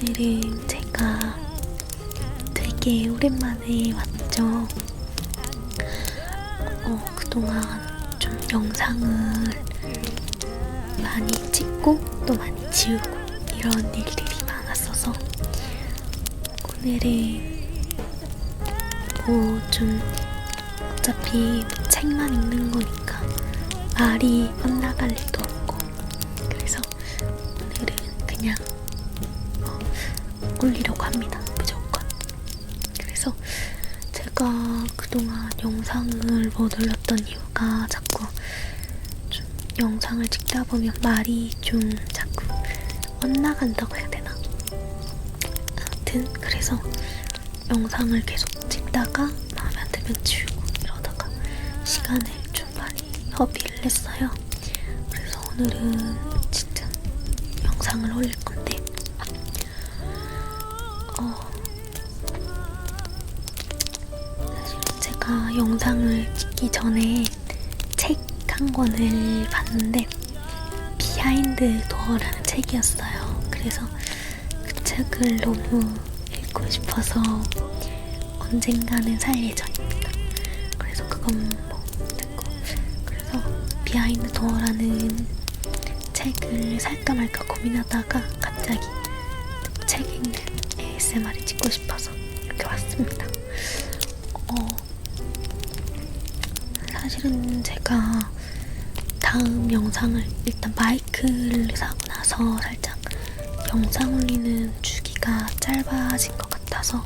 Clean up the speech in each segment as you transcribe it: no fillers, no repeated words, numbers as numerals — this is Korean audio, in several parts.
오늘은 제가 되게 오랜만에 왔죠. 그동안 좀 영상을 많이 찍고 또 많이 지우고 이런 일들이 많았어서 오늘은 좀 어차피 책만 읽는 거니까 말이 엇나갈 일도 없고, 그래서 오늘은 그냥 올리려고 합니다. 무조건. 그래서 제가 그동안 영상을 못 올렸던 이유가 자꾸 좀 영상을 찍다 보면 말이 좀 자꾸 엇나간다고 해야 되나? 아무튼 그래서 영상을 계속 찍다가 마음에 안 들면 지우고 이러다가 시간을 좀 많이 허비를 했어요. 그래서 오늘은 진짜 영상을 올릴 건데 사실은 제가 영상을 찍기 전에 책 한 권을 봤는데 비하인드 도어라는 책이었어요. 그래서 그 책을 너무 읽고 싶어서 언젠가는 살 예정입니다. 그래서 그건 듣고, 그래서 비하인드 도어라는 책을 살까 말까 고민하다가 갑자기 책 읽는 ASMR을 찍고 싶어서 이렇게 왔습니다. 사실은 제가 다음 영상을 일단 마이크를 사고 나서 살짝 영상 올리는 주기가 짧아진 것 같아서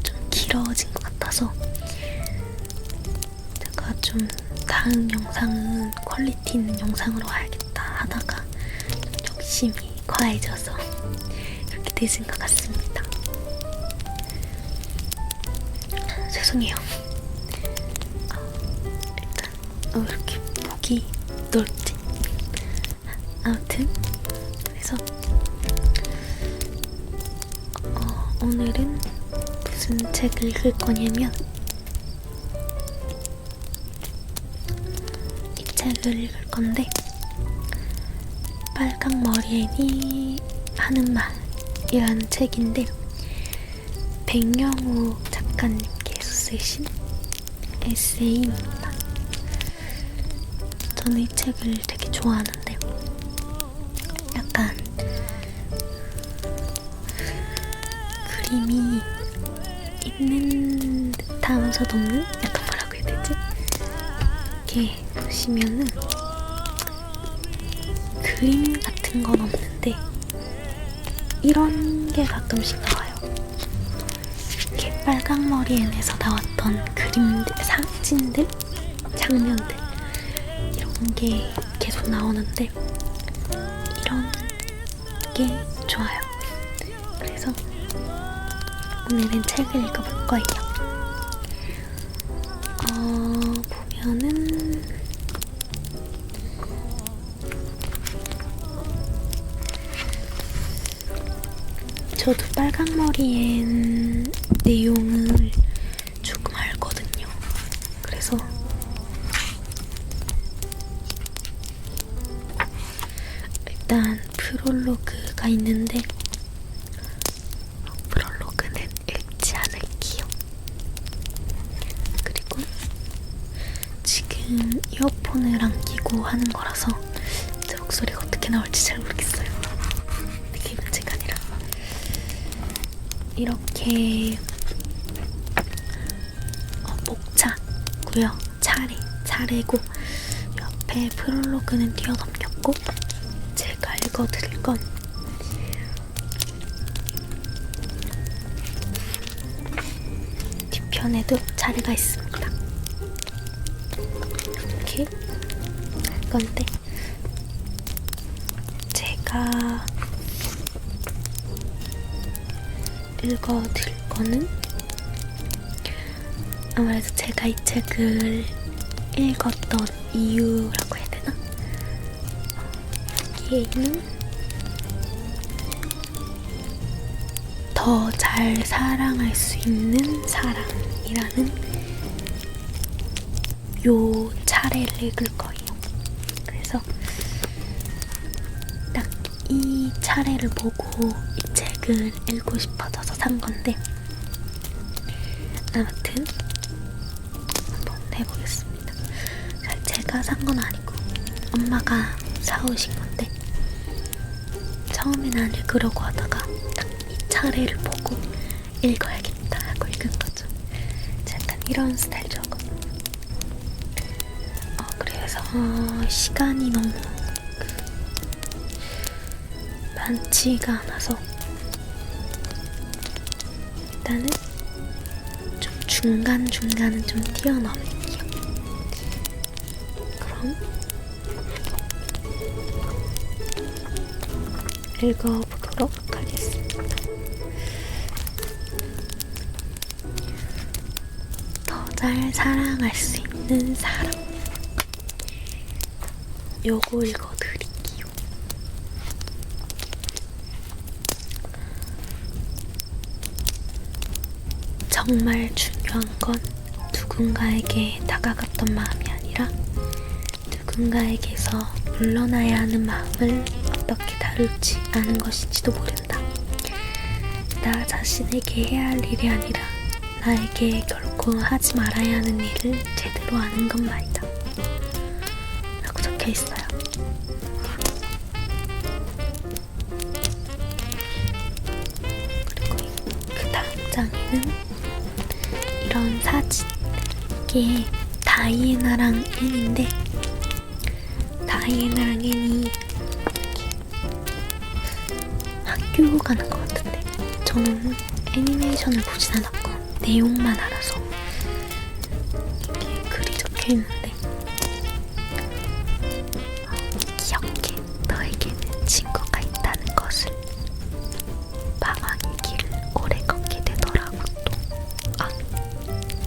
좀 길어진 것 같아서 제가 좀 다음 영상은 퀄리티 있는 영상으로 와야겠다 하다가 좀 욕심이 과해져서 이렇게 늦은 것 같습니다. 죄송해요. 일단 이렇게 목이 넓지? 아무튼 그래서 오늘은 무슨 책을 읽을 거냐면 이 책을 읽을 건데 빨강 머리애니 하는 말이라는 책인데 백영우 작가님께서 쓰신 에세이입니다. 저는 이 책을 되게 좋아하는데 약간 그림이 있는 듯하면서도 없는? 약간 뭐라고 해야 되지? 이렇게 보시면은 그림 같은 건 없는데 이런 게 가끔씩 나와요. 이렇게 빨강머리엔에서 나왔던 그림들, 사진들, 장면들 이런 게 계속 나오는데 이런 게 좋아요. 그래서 오늘은 책을 읽어볼 거예요. 보면은 저도 빨강머리엔 내용을 조금 알거든요. 그래서 일단 프롤로그가 있는데 프롤로그는 읽지 않을게요. 그리고 지금 이어폰을 안 끼고 하는 거라서 제 목소리가 어떻게 나올지 잘 모르겠어요. 되게 문제가 아니라 이렇게 목차고요. 차례고 옆에 프롤로그는 뛰어넘겼고 제가 읽어드릴 건 뒤편에도 차례가 있습니다. 이렇게 할 건데 제가 읽어드릴 거는 아무래도 제가 이 책을 읽었던 이유라고 해야 되나? 여기에 있는 더 잘 사랑할 수 있는 사랑이라는 요 차례를 읽을 거예요. 그래서 딱 이 차례를 보고 이 책 책을 읽고 싶어져서 산 건데 아무튼 한번 해보겠습니다. 제가 산 건 아니고 엄마가 사오신 건데 처음엔 안 읽으려고 하다가 딱 이 차례를 보고 읽어야겠다 하고 읽은 거죠. 약간 이런 스타일이었거든요. 그래서 시간이 너무 많지가 않아서 일단은 좀 중간중간은 좀 뛰어넘을게요. 그럼 읽어보도록 하겠습니다. 더 잘 사랑할 수 있는 사람. 요거 읽어드릴게요. 정말 중요한 건 누군가에게 다가갔던 마음이 아니라 누군가에게서 물러나야 하는 마음을 어떻게 다룰지 아는 것인지도 모른다. 나 자신에게 해야 할 일이 아니라 나에게 결코 하지 말아야 하는 일을 제대로 아는 것 말이다. 라고 적혀 있어요. 그리고 그 다음 장에는 이런 사진. 이게 다이애나랑 앤인데 다이애나랑 앤이 학교 가는 것 같은데 저는 애니메이션을 보진 않았고 내용만 알아서 이렇게 글이 적혀있는데 기억해 너에게는 친구가 있다는 것을 방황의 길을 오래 걷게 되더라고. 또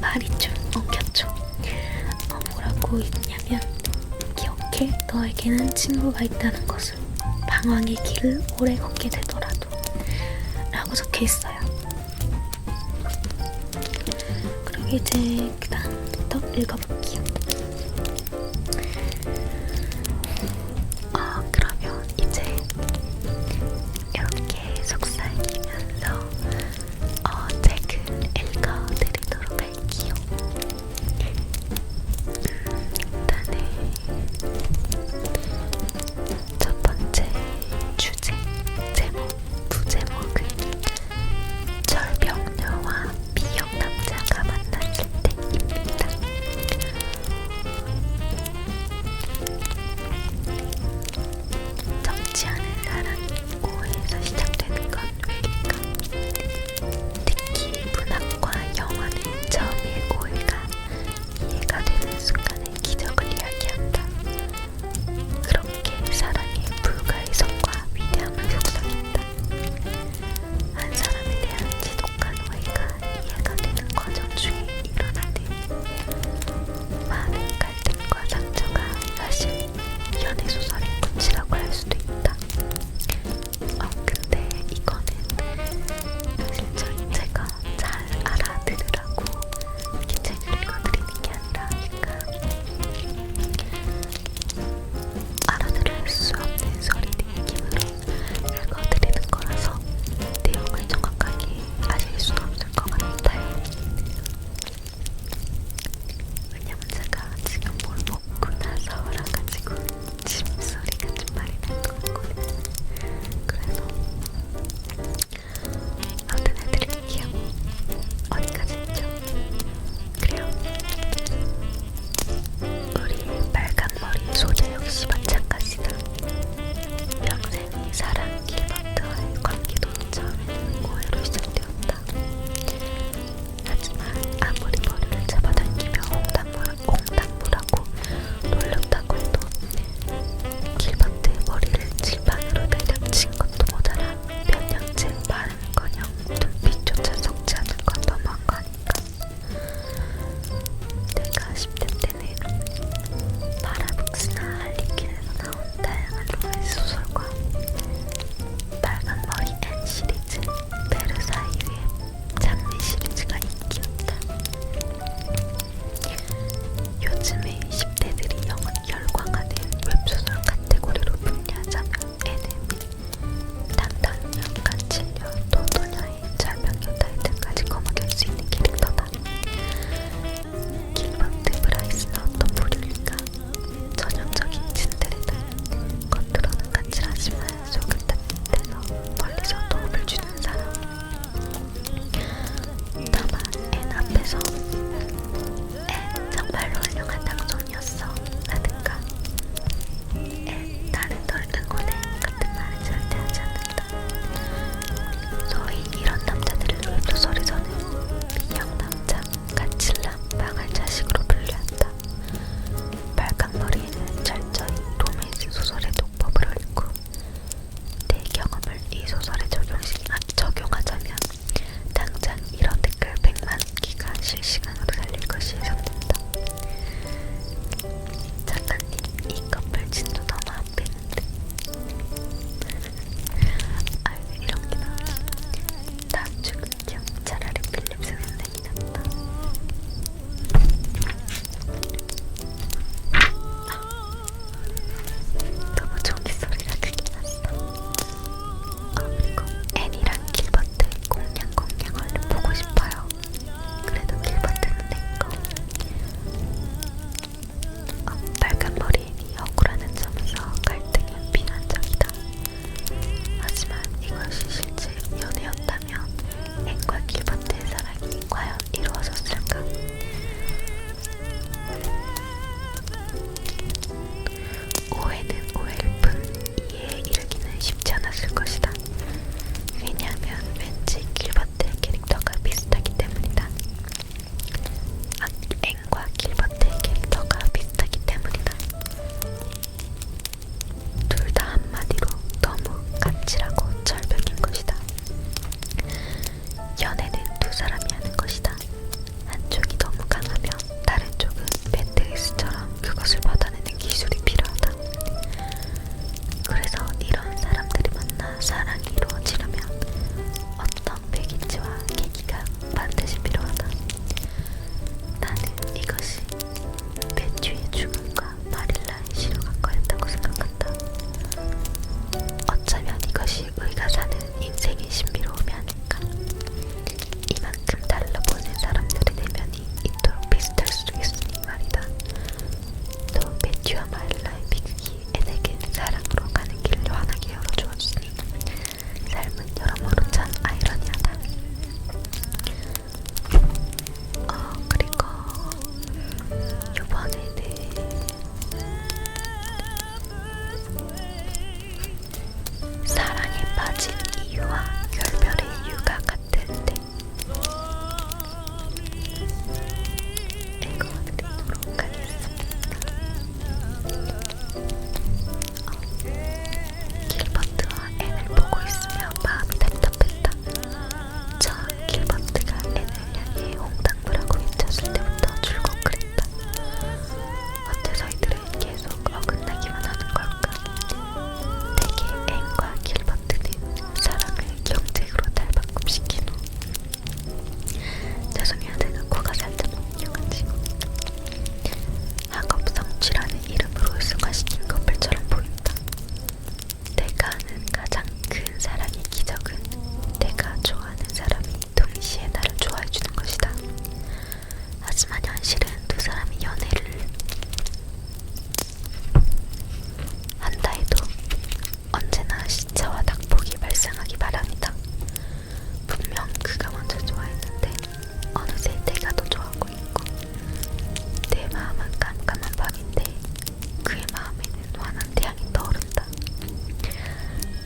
말이 좀 엉켰죠. 뭐라고 있냐면 기억해 너에게는 친구가 있다는 것을 방황의 길을 오래 걷게 되더라도 라고 적혀있어요. 그리고 이제 그 다음부터 읽어볼게요. 그러면 이제 이렇게 속삭이면서 책을 읽어드리도록 할게요. 일단은 첫 번째 주제, 제목, 부제목은 절벽녀와 미역 남자가 만났을 때입니다.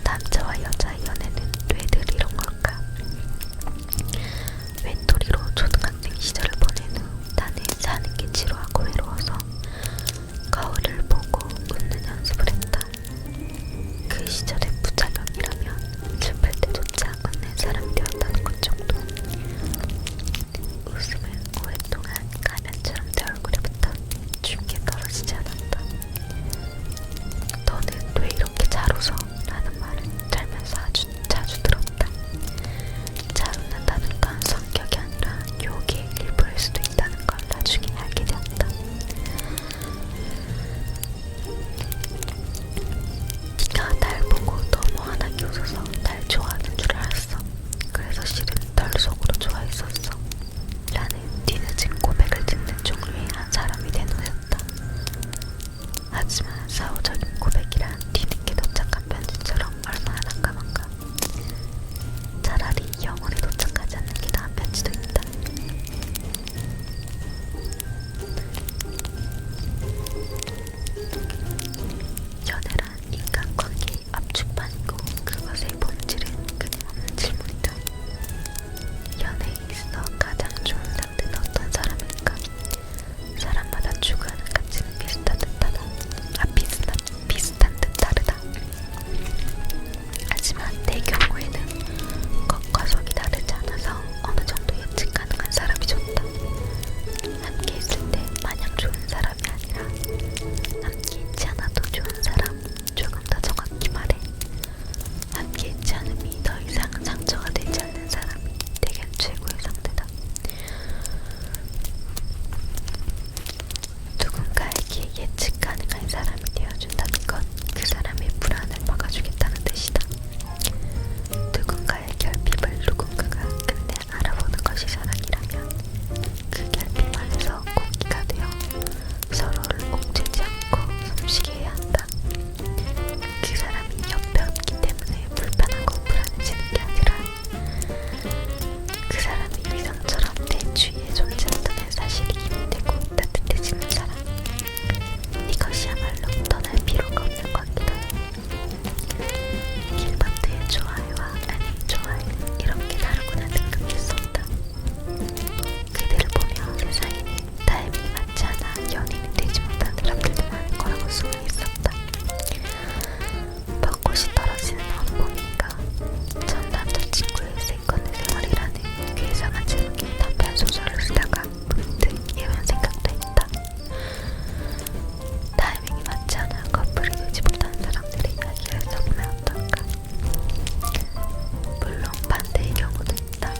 남자와 여자의 연애는 왜들 이런 걸까? 외톨이로 초등학생 시절을 보낸 후 나는 사는 게 지루하고 외로워서 거울을 보고 웃는 연습을 했다. 그 시절의 부작용이라면 슬플 때조차 웃는 사람이 되었다는 것 정도. 웃음을 오랫동안 가면처럼 내 얼굴에 붙어 쉽게 떨어지지 않았다. 너는 왜 이렇게 잘 웃어? 라는 말을 살면서 아주 자주 들었다. 잘 웃는다는 건 성격이 아니라 유혹의 일부일 수도 있다는 걸 나중에 알게 되었다. 네가 날 보고 너무 환하게 웃어서 날 좋아하는 줄 알았어. 그래서 실은 덜 속으로 좋아했었어. 라는 뒤늦은 고백을 듣는 종류의 한 사람이 된 후였다. 하지만 사후적인 고백이란 뒤늦게 도착한 편지처럼 얼마나 난감한가. 차라리 영원히 도착하지 않는 게 나은 편지도 있다. 연애란 인간관계의 압축판이고 그것의 본질은 끊임없는 질문이다. 연애에 있어 가장 좋은 상대는 어떤 사람일까? 사람마다 추구하는 가치는 비슷한 듯하다. 비슷한 듯 다르다. 하지만 내 경우에는 겉과 속이 다르지 않아서 어느 정도 예측 가능한 사람이 좋다. 함께 있을 때 마냥 좋은 사람이 아니라 함께 있지 않아도 좋은 사람. 조금 더 정확히 말해 함께 있지 않음이 더 이상 상처가 되지 않는 사람이 내겐 최고의 상대다. 누군가에게 예측 가능한 사람이 되어준다는 건 그 사람의 불안을 막아주겠다는 뜻이다. 누군가의 결핍을 누군가가 끝내 알아보는 것이 사랑이라면 그 결핍 안에서 공기가 되어 서로를 옥죄지 않고 숨쉬게 해야 한다. 그 사람이 옆에 없기 때문에 불편하고 불안해지는 게 아니라 그 사람이 위성처럼 내 주위에 존재한다는 사실이 힘이 되고 따뜻해지는 사람. 이것이야말로 떠날 필요가 없는 관계다. 길바트의 좋아요와 아내의 좋아요는 이렇게 다르구나 생각할 수 없다. 그들을 보며 세상에는 타이밍이 맞지 않아 연인이 되지 못한 사람들도 많은 거라고 소문했었다. 벚꽃이 떨어지는 어느 봄인가 전 남자친구의 세컨드 생활이라는 괴상한 제목의 단편 소설을 쓰다가 문득 이런 생각도 했다. 타이밍이 맞지 않아 커플이 되지 못한 사람들의 이야기를 써보면 어떨까? 물론 반대의 경우도 있다.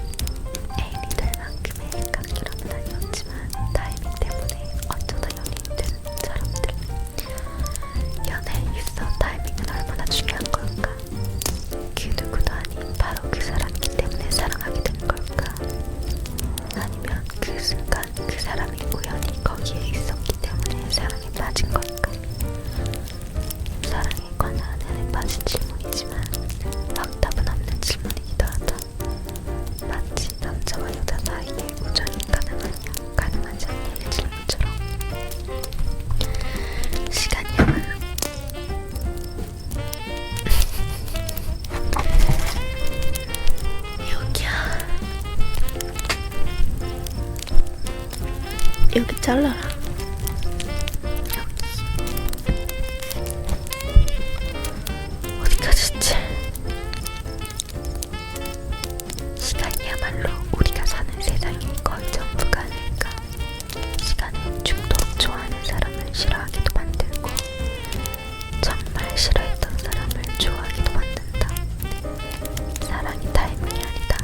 애인이 될 만큼의 애착이라는 아니었지만 타이밍 때문에 어쩌다 연인이 되는 사람들. 연애에 있어 타이밍은 얼마나 중요한 걸까? 그 누구도 아닌 바로 그 사람이기 때문에 사랑하게 된 걸까? 아니면 그 순간 그 사람이 우연히 거기에 있었기 때문에 사랑에 빠진 걸까? 사랑에 관한 해에 빠진 질문이지만 확답은 없는 질문이기도 하다. 마치 남자와 여자 사이에 우정이 가능하냐 가능하지 않냐의 질문처럼. 시간이야말로 여기야. 여기 잘라라. 어디까지 했지? 시간이야말로 우리가 사는 세상의 거의 전부가 아닐까. 시간은 죽도록 좋아하는 사람을 싫어하기도 만들고 정말 싫어했던 사람을 좋아하기도 만든다. 사랑이 타이밍이 아니다.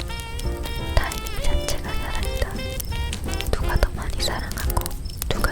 타이밍 자체가 사랑이다. 누가 더 많이 사랑하고 누가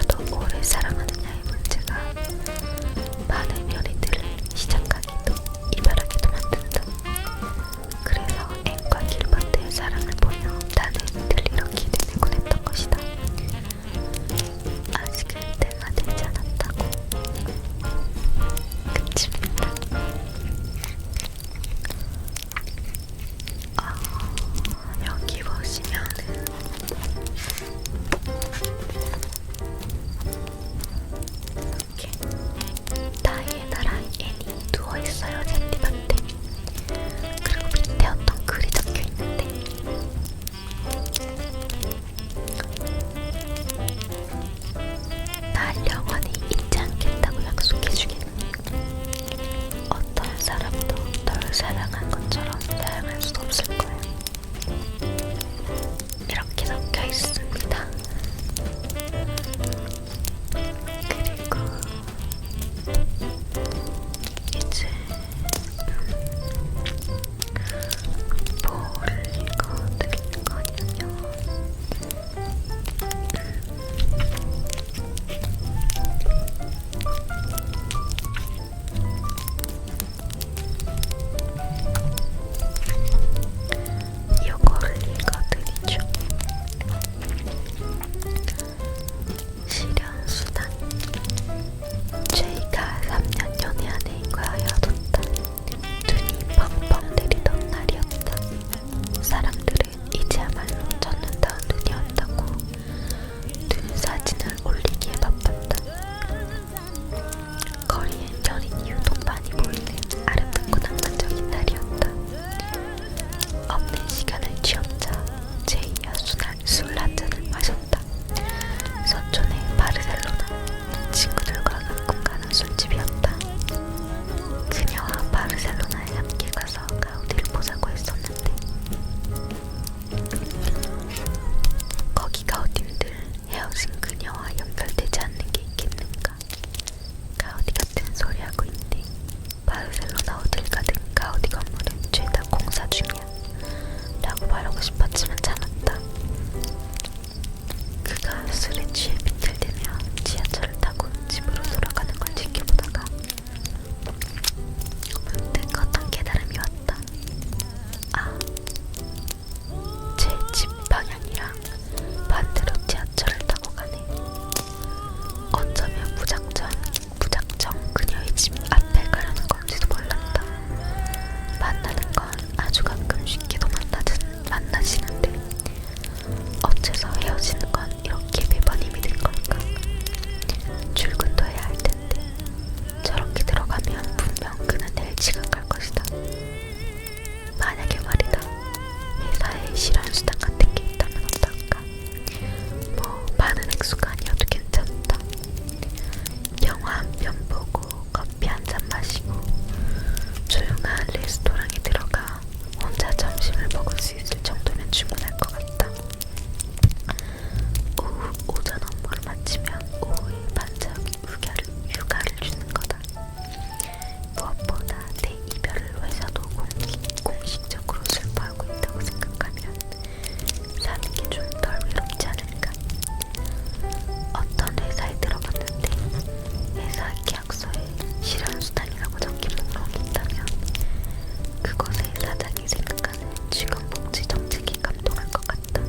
그곳의 사장이 생각하는 직원복지 정책에 감동할 것 같다.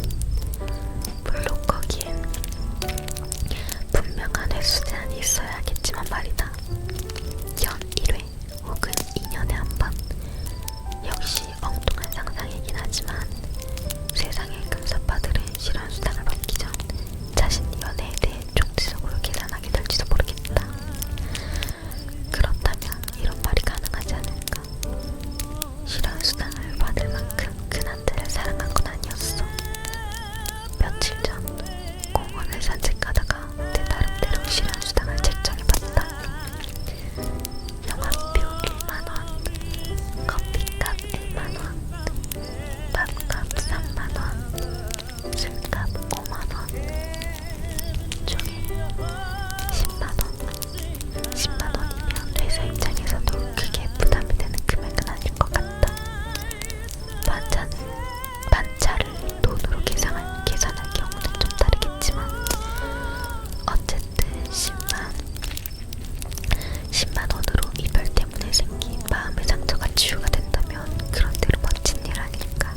물론 거기엔 분명한 횟수 제한이 있어야겠지만 말이다. 연 1회 혹은 2년에 한 번. 역시 엉뚱한 상상이긴 하지만 세상의 금사빠들은 실현수당을 받기 전 자신 연애에 대해 총체적으로 계산하게 될지도 모르겠다. 그렇다면 이런 말이 가능하지 않을까? 실현수당을 받을 만큼 그 남자를 사랑한 건 아니었어. 며칠 전 공원을 산책하다가 내 나름대로 실현수당을 책정해봤다. 영화표 1만원, 커피값 1만원, 밥값 3만원, 술값 5만원, 총에 10만원. 10만원이면 회사 입장에서도 크게 부담이 되는 금액은 아닐 것 같다. 반차를 돈으로 계산할 경우는 좀 다르겠지만 어쨌든 10만 원으로 이별 때문에 생긴 마음의 상처가 치유가 된다면 그런대로 멋진 일 아닐까.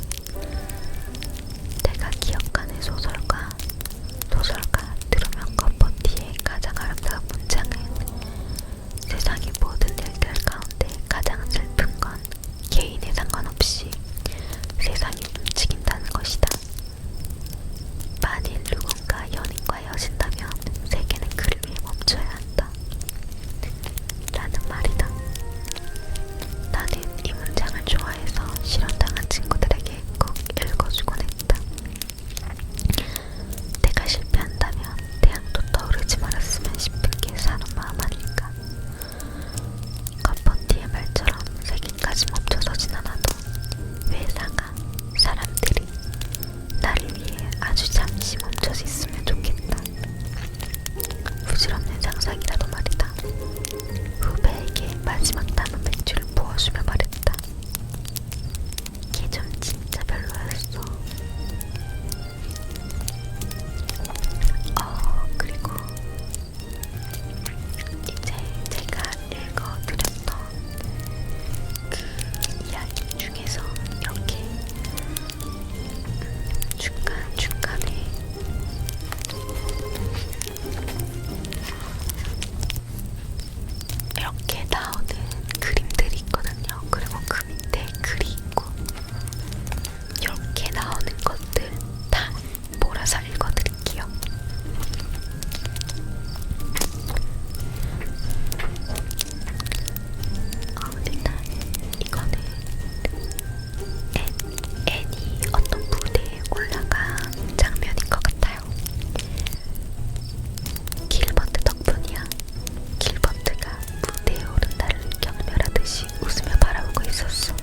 내가 기억하는 소설가 들으면 겉버티의 가장 아름다운 문장은 세상의 모든 일들 가운데 가장 슬픈 건 개인에 상관없이 세상이 움직인다는 것이다. 만일 누군가 연인과 헤어진다면 세계는 그를 위해 멈춰야 한다. 라는 말이다. 나는 이 문장을 좋아해서 실현당한 친구들에게 꼭 읽어주곤 했다. 내가 실패한다면 태양도 떠오르지 말았으면 싶은 게 사람 마음 아닐까. 겉버티의 말처럼 세계까지 멈춰서진 않아도 회사가, 사람들이 나를 위해 아주 잠시 멈춰서 있으면 좋겠다. 부질없는 상상이라도 말이다. 후배에게 마지막 남은 맥주를 부어주며 말했다. 걔 좀 진짜 별로였어. 그리고 이제 제가 읽어드렸던 그 이야기 중에서 이렇게 중간중간에 이렇게 나오는 그림들이 있거든요. 그리고 그 밑에 글이 있고 이렇게 나오는 것들 다 몰아서 읽어드릴게요. 일단 이거는 앤이 어떤 무대에 올라간 장면인 것 같아요. 길버트 덕분이야. 길버트가 무대에 오른 나를 경멸하듯이 웃으며 바라보고 있었어.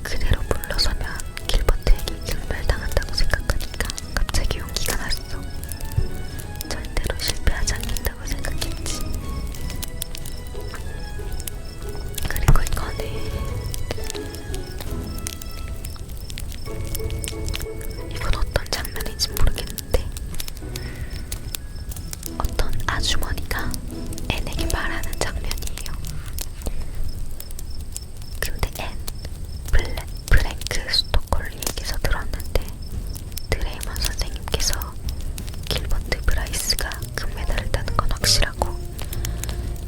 그대로 물러서면 길버트에게 경멸당한다고 생각하니까 갑자기 용기가 났어. 절대로 실패하지 않겠다고 생각했지. 그리고 이건 어떤 장면인지 모르겠는데 어떤 아주머니가 앤에게 말하는 장면이에요. 근데 앤 프랭크 스토콜리에게서 들었는데 드레이먼 선생님께서 길버트 브라이스가 금메달을 따는 건 확실하고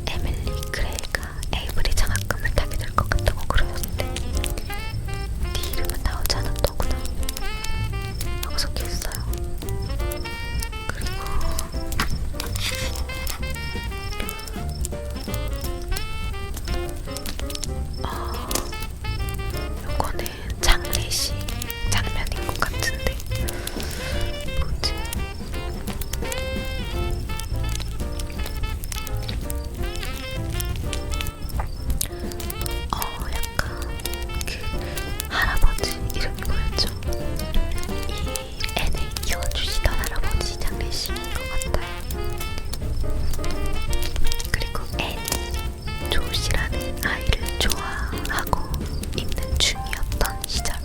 에밀리 그레이가 에이브리 장학금을 타게 될 것 같다고 그러는데 네 이름은 나오지 않았더구나 하고 적혀있어요. 그리고 요거는 장례식 장면인 것 같은데 뭐지? 약간 그 할아버지 이름이 뭐였죠? 이 앤을 키워주시던 할아버지 장례식인 것 같아요. 그리고 앤이 조시라는 아이를 좋아하고 있는 중이었던 시절.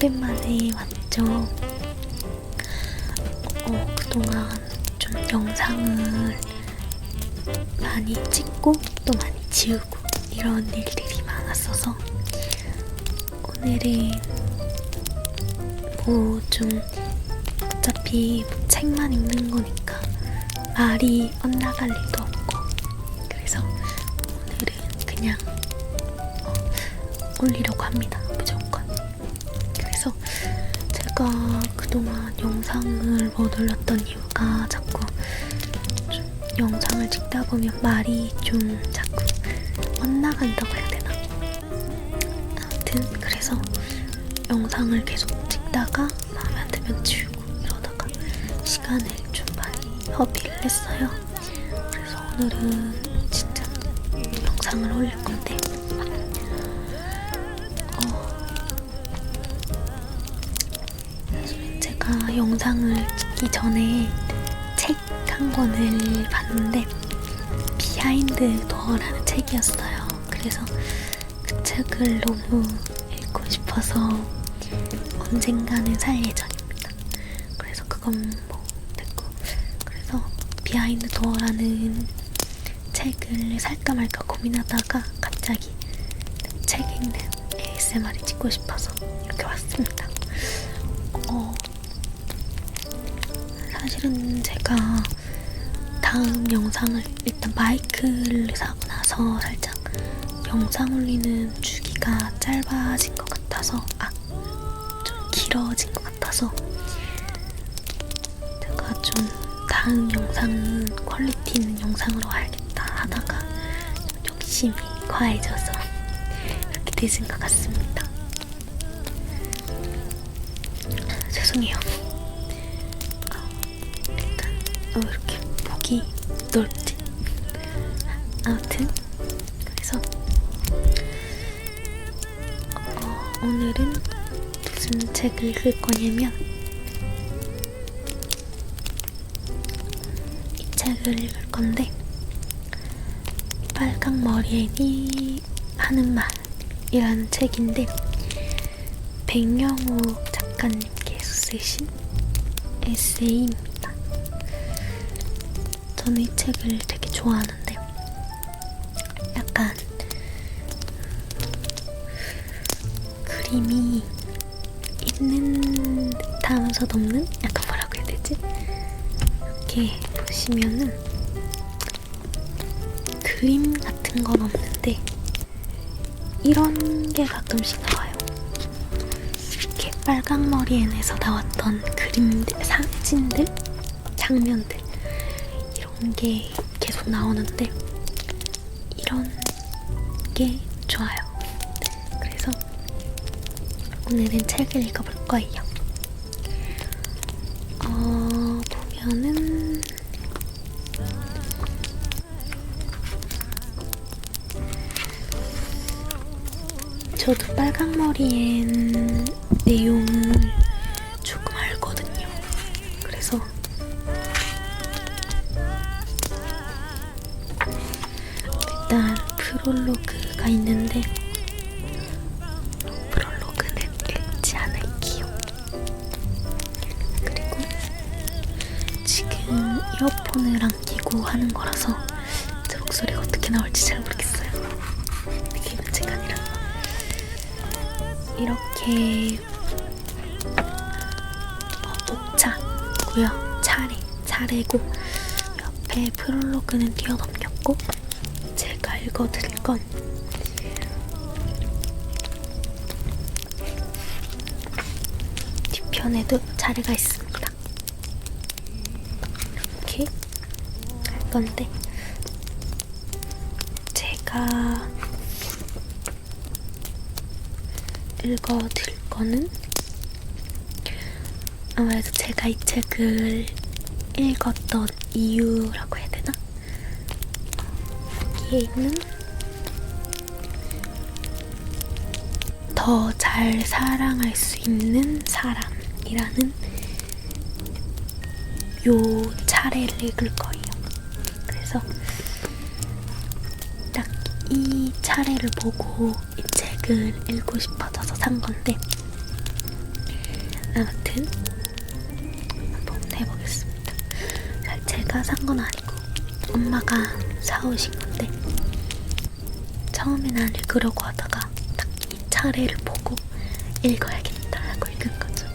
오랜만에 왔죠. 그동안 좀 영상을 많이 찍고 또 많이 지우고 이런 일들이 많았어서 오늘은 좀 어차피 책만 읽는 거니까 말이 엇나갈 일도 없고, 그래서 오늘은 그냥 올리려고 합니다. 무조건. 그래서 제가 그동안 영상을 못 올렸던 이유가 자꾸 좀 영상을 찍다 보면 말이 좀 자꾸 엇나간다고 해야 되나? 아무튼 그래서 영상을 계속 찍다가 마음에 안 들면 지우고 이러다가 시간을 좀 많이 허비를 했어요. 그래서 오늘은 진짜 영상을 올릴 건데 사실 제가 영상을 찍기 전에 책 한 권을 봤는데 비하인드 도어라는 책이었어요. 그래서 그 책을 너무 읽고 싶어서 언젠가는 살 예정입니다. 그래서 그건 뭐 됐고, 그래서 비하인드 도어라는 책을 살까 말까 고민하다가 갑자기 책 읽는 ASMR을 찍고 싶어서 이렇게 왔습니다. 사실은 제가 다음 영상을 일단 마이크를 사고 나서 살짝 영상 올리는 주기가 짧아진 것 같아서 좀 길어진 것 같아서 제가 좀 다음 영상은 퀄리티 있는 영상으로 해야겠다 하다가 좀 욕심이 과해져서 이렇게 늦은 것 같습니다. 죄송해요. 일단 왜 이렇게 목이 넓지? 아무튼 그래서 오늘은 무슨 책을 읽을 거냐면 이 책을 읽을 건데 빨강머리애니 하는 말이라는 책인데 백영욱 작가님께서 쓰신 에세이입니다. 저는 이 책을 되게 좋아하는데 약간 그림이 있는 듯 하면서도 없는? 약간 뭐라고 해야 되지? 이렇게 보시면은 그림 같은 건 없는데 이런 게 가끔씩 나와요. 이렇게 빨강머리엔에서 나왔던 그림들, 사진들, 장면들 이런 게 계속 나오는데 이런 게 좋아요. 그래서 오늘은 책을 읽어볼 거예요. 보면은 저도 빨강머리엔 내용을 조금 알거든요. 그래서 일단 프롤로그가 있는데 프롤로그는 읽지 않을게요. 그리고 지금 이어폰을 안 끼고 하는 거라서 제 목소리가 어떻게 나올지 잘 모르겠어요. 되게 문제가 아니라 이렇게 옥차고요. 차례고 옆에 프롤로그는 뛰어넘겼고 제가 읽어드릴 건 뒤편에도 차례가 있습니다. 이렇게 할 건데 제가 읽어드릴 거는 아무래도 제가 이 책을 읽었던 이유라고 해야 되나? 여기에 있는 더 잘 사랑할 수 있는 사람이라는 요 차례를 읽을 거예요. 그래서 딱 이 차례를 보고 이 책을 읽고 싶어져서 산 건데 아무튼 한번 해보겠습니다. 제가 산 건 아니고 엄마가 사오신 건데 처음에는 안 읽으려고 하다가 딱 이 차례를 보고 읽어야겠다 하고 읽은 거죠.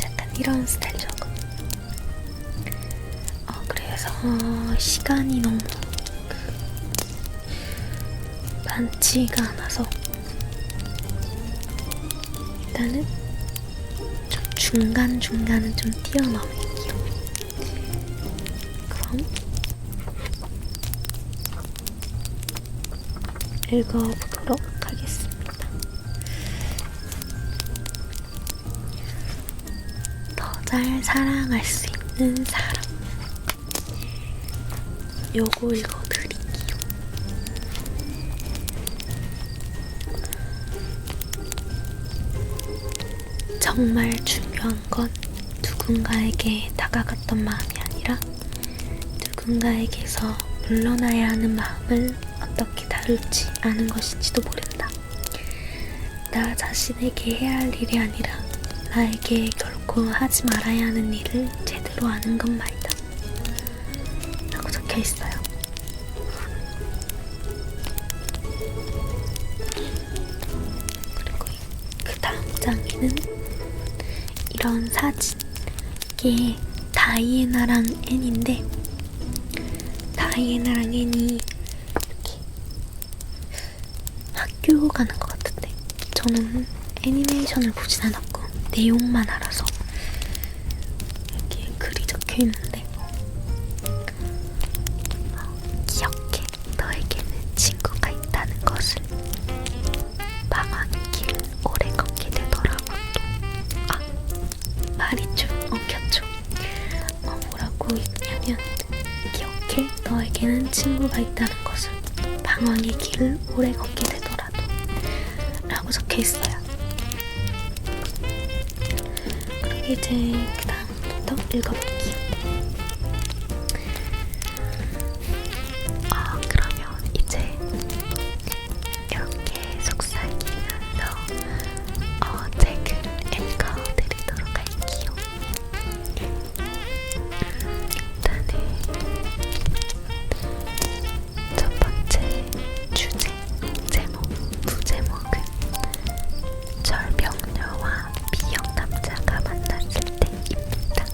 약간 이런 스타일이었거든요. 그래서 시간이 너무 많지가 않아서 일단은 좀 중간중간은 좀 뛰어넘을게요. 그럼 읽어보도록 하겠습니다. 더 잘 사랑할 수 있는 사람. 요거 읽어드릴게요. 정말 중요한 건 누군가에게 다가갔던 마음이 아니라 누군가에게서 물러나야 하는 마음을 어떻게 다룰지 아는 것인지도 모른다. 나 자신에게 해야 할 일이 아니라 나에게 결코 하지 말아야 하는 일을 제대로 아는 것 말이다. 라고 적혀 있어요. 그리고 그 다음 장에는 이런 사진. 이게 다이애나랑 앤인데 다이애나랑 앤이 이렇게 학교 가는 것 같은데 저는 애니메이션을 보진 않았고 내용만 알아서 이렇게 글이 적혀 있는데 기억해. 너에게는 친구가 있다는 것을. 방황의 길을 오래 걷게 되더라고. 말이 좀 엉켰죠. 뭐라고 했냐면 기억해. 너에게는 친구가 있다는 것을. 방황의 길을 오래 걷게 되더라도 라고 적혀 있어요. 그리고 이제 그 다음부터 읽어볼게요. 그러면 이제 이렇게 속삭이면서 제 글을 읽어드리도록 할게요. 일단은 첫 번째 주제, 제목, 부제목은 절병녀와 B형 남자가 만났을 때입니다.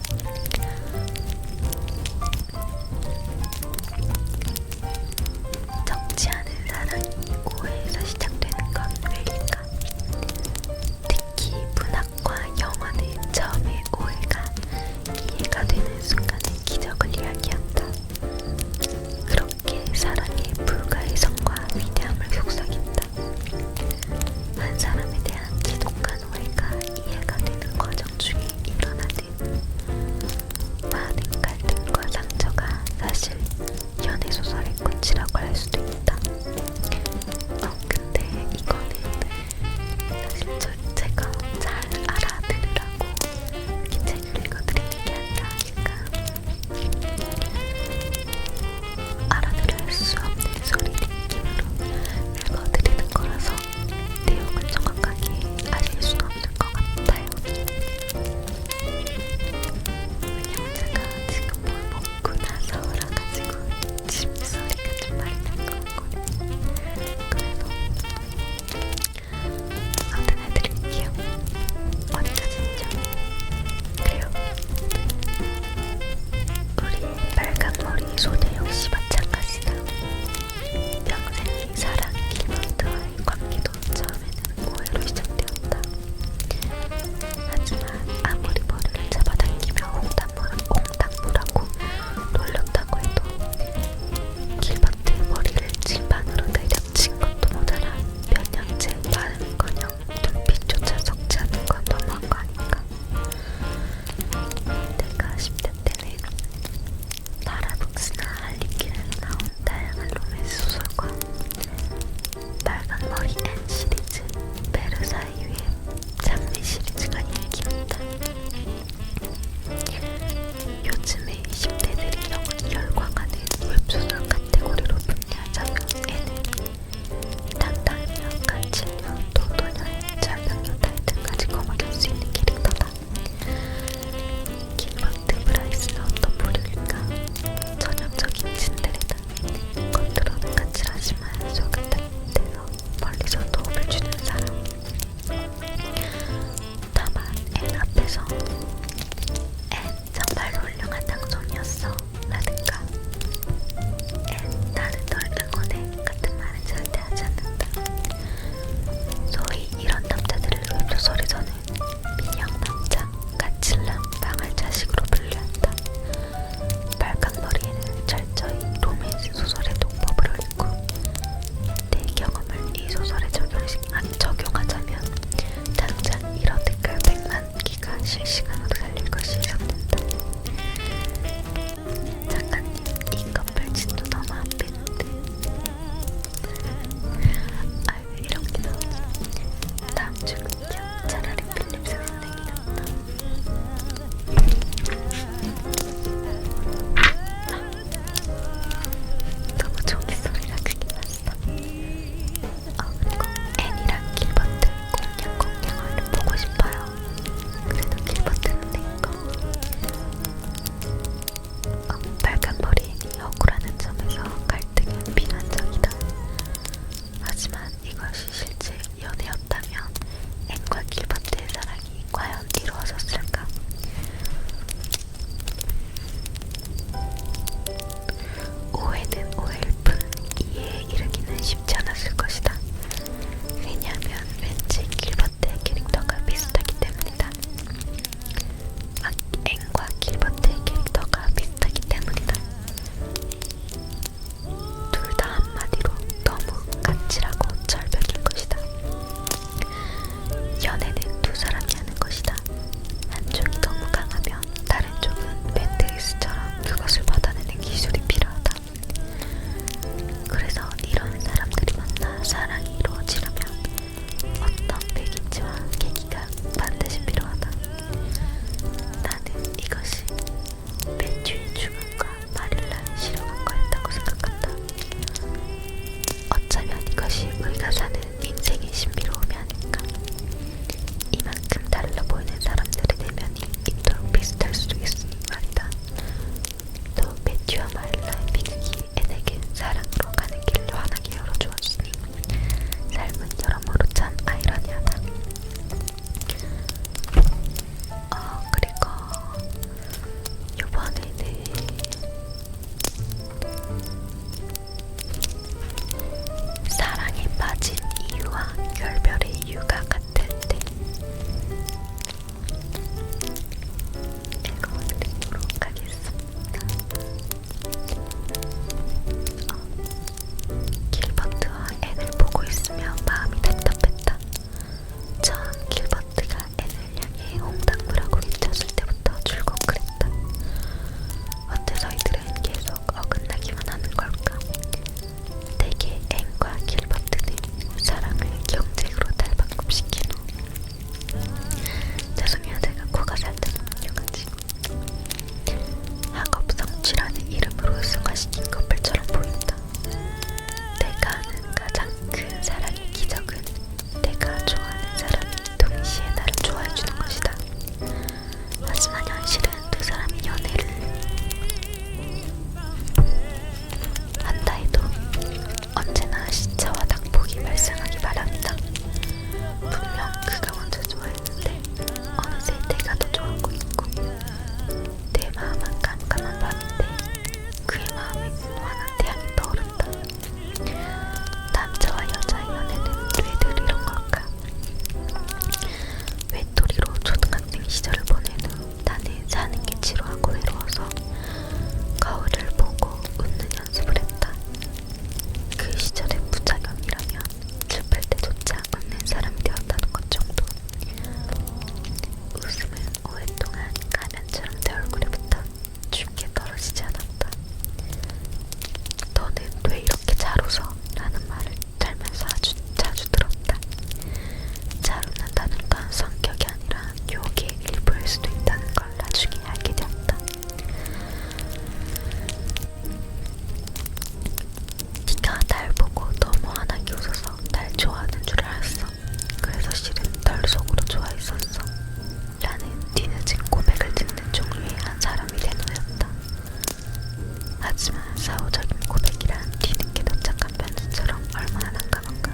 하지만 사후적인 고백이란 뒤늦게 도착한 편지처럼 얼마나 난감한가.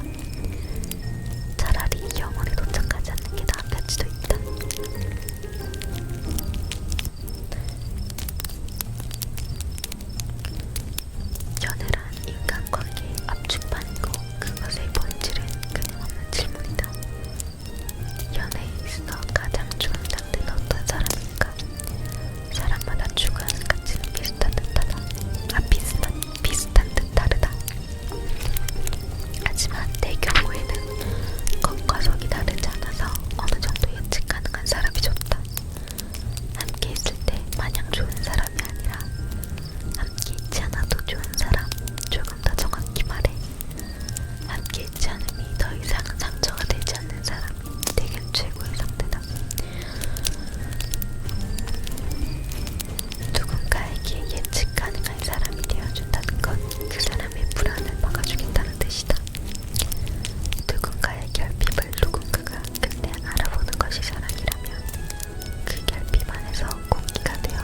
차라리 영원히 도착하지 않는 게 나은 편지도 있다. 연애란 인간관계의 압축판이고 그것의 본질은 끊임없는 질문이다. 연애에 있어 가장 좋은 상대는 어떤 사람일까? 사람마다 추구하는 가치는 비슷한 듯하다. 비슷한 듯 다르다. 하지만 내 경우에는 겉과 속이 다르지 않아서 어느 정도 예측 가능한 사람이 좋다. 함께 있을 때 마냥 좋은 사람이 아니라 함께 있지 않아도 좋은 사람, 조금 더 정확히 말해 함께 있지 않음이 더 이상 상처가 되지 않는 사람이 내겐 최고의 상태다. 누군가에게 예측 가능한 사람이 되어준다는 건 그 사람의 불안을 막아주겠다는 뜻이다. 누군가의 결핍을 누군가가 그때 알아보는 것이 사랑이라면 그 결핍 안에서 공기가 되어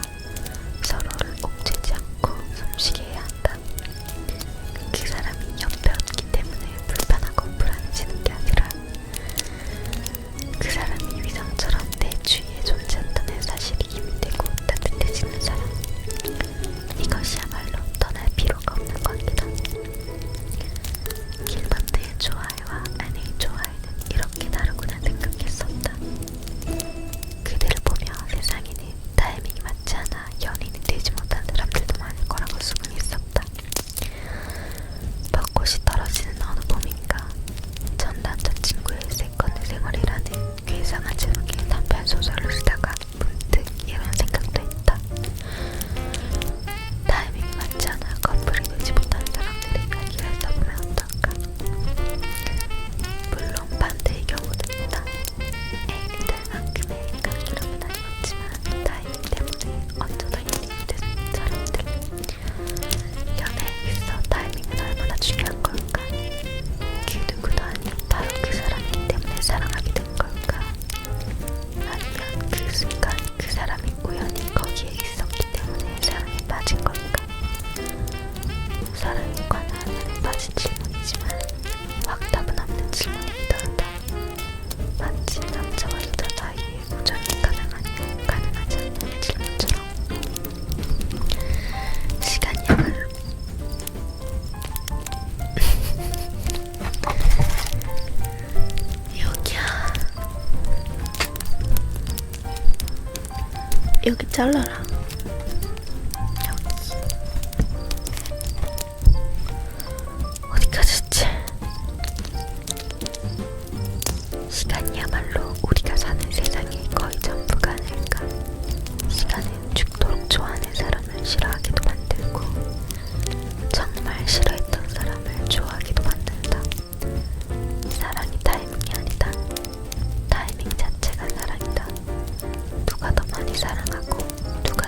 서로를 옥죄지 않고 숨쉬게 해야 한다. 그 사람이 옆에 없기 때문에 불편하고 불안해지는 게 아니라 그 사람이 위성처럼 내 주위에 존재한다는 사실이 힘이 되고 따뜻해지는 사람. 이것이야말로 떠날 필요가 없는 관계다. 길반대의 좋아해와 아내의 좋아해는 이렇게 다르구나 생각했었다. 그들을 보며 세상에는 타이밍이 맞지 않아 연인이 되지 못한 사람들도 많을 거라고 수긍했었다. 벚꽃이 떨어지는 어느 봄인가 전 남자친구의 세컨드 생활이라는 괴상한 제목의 단편 소설을 쓰다가 문득 이런 생각도 했다. 타이밍이 맞지 않아 커플이 되지 못한 사람들의 이야기를 써보면 어떨까? 물론 반대의 경우도 있다. 애인이 될 만큼의 감기로는 아니었지만 타이밍 때문에 어쩌다 연인이 된 사람들. 연애에 있어 타이밍은 얼마나 중요한 걸까? 그 누구도 아닌 바로 그 사람이기 때문에 사랑하게 된 걸까? 아니면 그 순간 그 사람이 우연히 거기에 있었기 때문에 사랑에 빠진 걸까? 사랑에 관한 연애에 빠진 질문이지만 확답은 없는 질문이기도 하다. 마치 남자와 여자 사이에 우정이 가능하냐 가능하지 않냐의 질문처럼. 시간야말로 여기야. 여기 잘라라. 여기. 어디까지 했지? 시간이야말로 우리가 사는 세상의 거의 전부가 아닐까. 시간은 죽도록 좋아하는 사람을 싫어하기도 만들고 정말 싫어했던 사람을 좋아하기도 만든다. 사랑이 타이밍이 아니다. 타이밍 자체가 사랑이다. 누가 더 많이 사랑하고 누가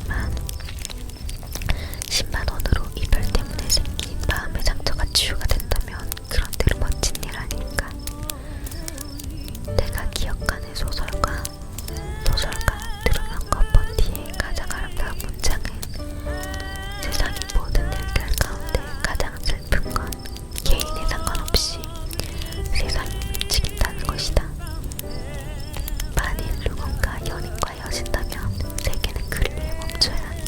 하지만 10만 원으로 이별 때문에 생긴 마음의 상처가 치유가 된다면 그런대로 멋진 일 아닐까. 내가 기억하는 소설가 트루먼 커포티의 가장 아름다운 문장은 세상의 모든 일들 가운데 가장 슬픈 건 개인에 상관없이 세상이 움직인다는 것이다. 만일 누군가 연인과 헤어진다면 세계는 그를 위해 멈춰야 한다.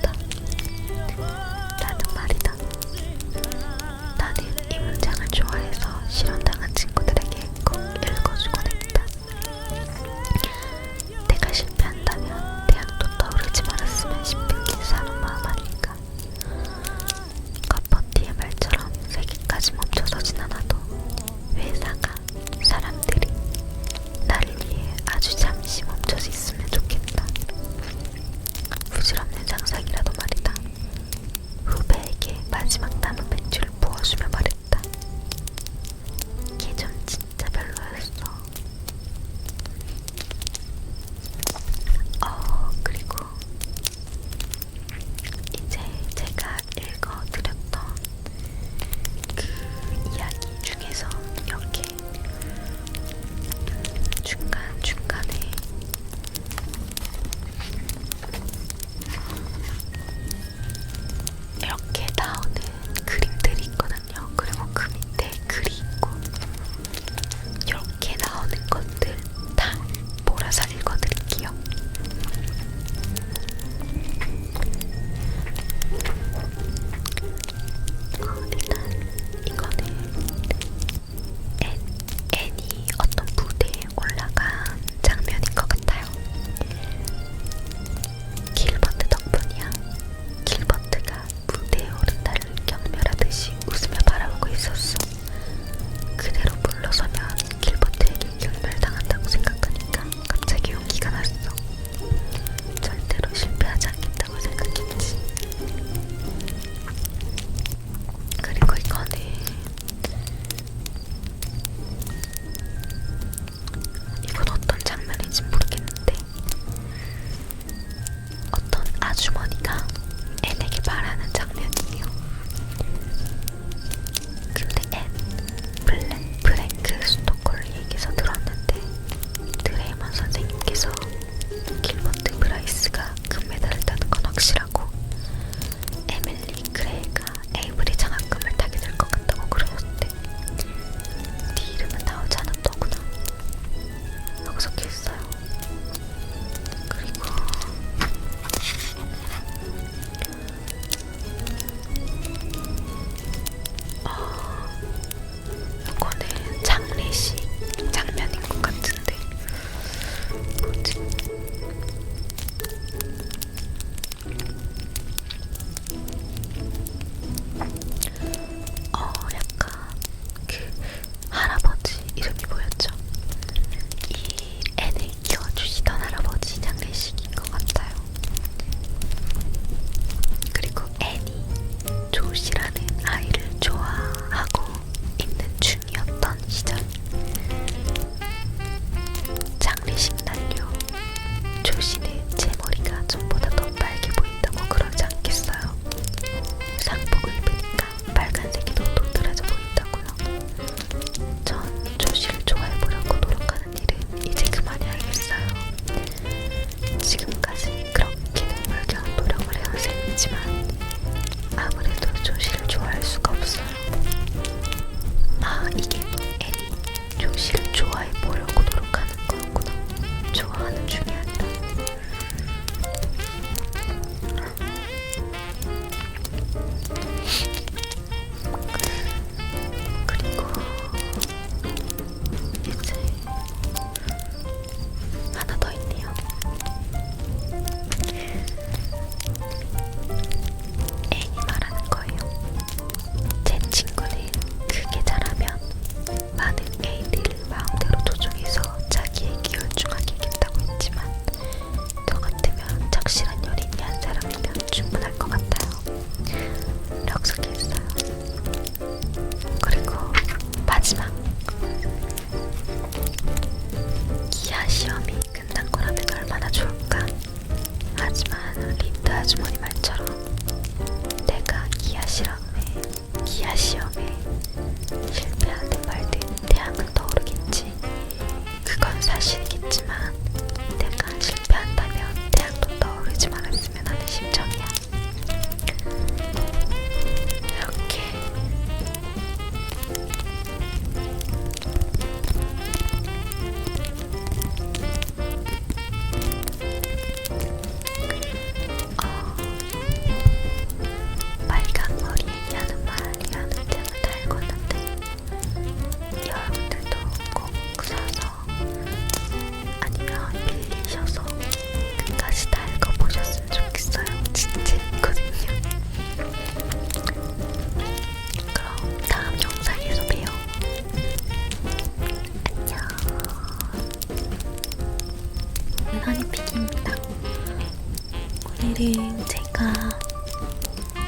제가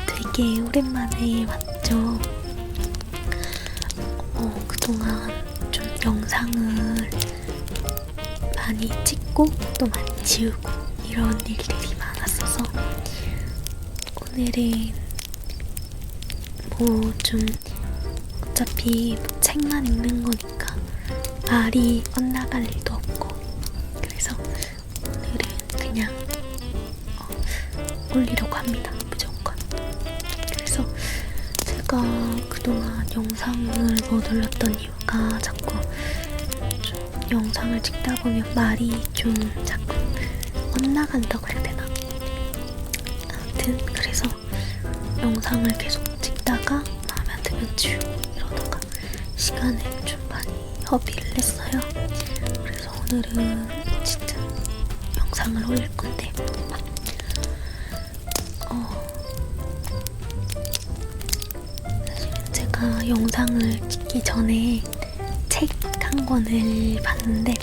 되게 오랜만에 왔죠. 그동안 좀 영상을 많이 찍고 또 많이 지우고 이런 일들이 많았어서 오늘은 뭐 좀 어차피 뭐 책만 읽는 거니까 말이 엇나갈 일도 없고 그래서 오늘은 그냥 올리려고 합니다. 무조건. 그래서 제가 그동안 영상을 못 올렸던 이유가 자꾸 좀 영상을 찍다 보면 말이 좀 자꾸 엇나간다고 해야 되나? 아무튼 그래서 영상을 계속 찍다가 마음에 안 들면 지우고 이러다가 시간을 좀 많이 허비를 했어요. 그래서 오늘은 진짜 영상을 올릴 건데 사실은 제가 영상을 찍기 전에 책 한 권을 봤는데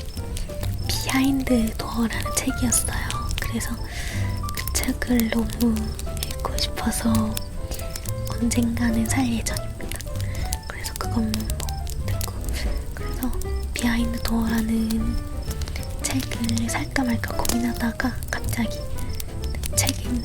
비하인드 도어라는 책이었어요. 그래서 그 책을 너무 읽고 싶어서 언젠가는 살 예정입니다. 그래서 그건 뭐 됐고 그래서 비하인드 도어라는 책을 살까 말까 고민하다가 갑자기 책 읽는